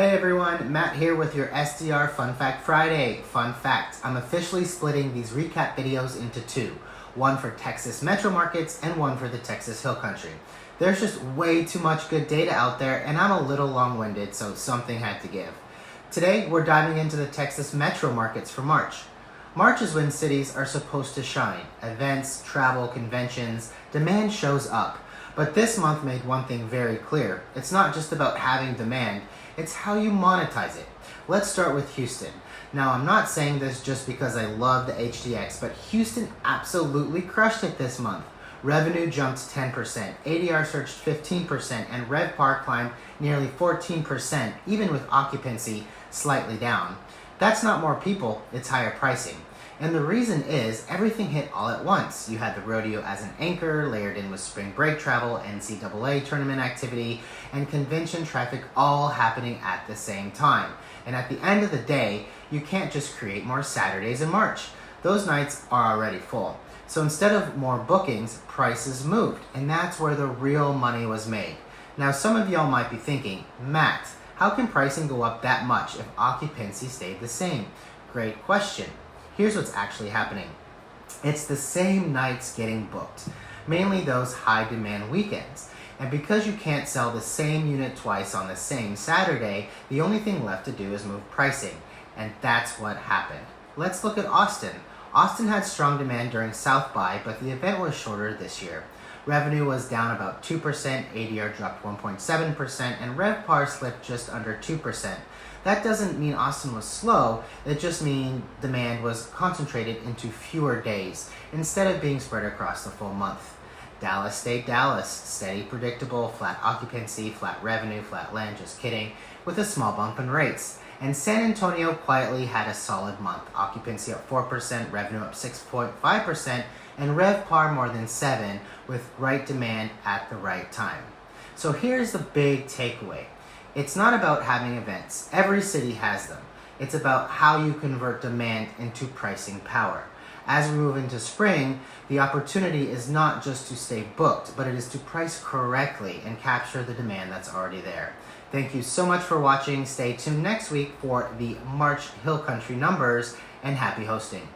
Hey everyone, Matt here with your STR Fun Fact Friday. Fun fact, I'm officially splitting these recap videos into two. One for Texas metro markets and one for the Texas Hill Country. There's just way too much good data out there and I'm a little long-winded, so something had to give. Today, we're diving into the Texas metro markets for March. March is when cities are supposed to shine. Events, travel, conventions, demand shows up. But this month made one thing very clear. It's not just about having demand, it's how you monetize it. Let's start with Houston. Now, I'm not saying this just because I love the HDX, but Houston absolutely crushed it this month. Revenue jumped 10%, ADR surged 15%, and RevPAR climbed nearly 14%, even with occupancy slightly down. That's not more people, it's higher pricing. And the reason is everything hit all at once. You had the rodeo as an anchor, layered in with spring break travel, NCAA tournament activity, and convention traffic all happening at the same time. And at the end of the day, you can't just create more Saturdays in March. Those nights are already full. So instead of more bookings, prices moved, and that's where the real money was made. Now some of y'all might be thinking, Matt, how can pricing go up that much if occupancy stayed the same? Great question. Here's what's actually happening. It's the same nights getting booked, mainly those high demand weekends. And because you can't sell the same unit twice on the same Saturday, the only thing left to do is move pricing. And that's what happened. Let's look at Austin. Austin had strong demand during South by, but the event was shorter this year. Revenue was down about 2%, ADR dropped 1.7%, and RevPAR slipped just under 2%. That doesn't mean Austin was slow, it just means demand was concentrated into fewer days, instead of being spread across the full month. Dallas stayed Dallas, steady, predictable, flat occupancy, flat revenue, flat land, just kidding, with a small bump in rates. And San Antonio quietly had a solid month, occupancy up 4%, revenue up 6.5%, and RevPAR more than 7%, with right demand at the right time. So here's the big takeaway. It's not about having events. Every city has them. It's about how you convert demand into pricing power. As we move into spring, the opportunity is not just to stay booked, but it is to price correctly and capture the demand that's already there. Thank you so much for watching. Stay tuned next week for the March Hill Country numbers, and happy hosting.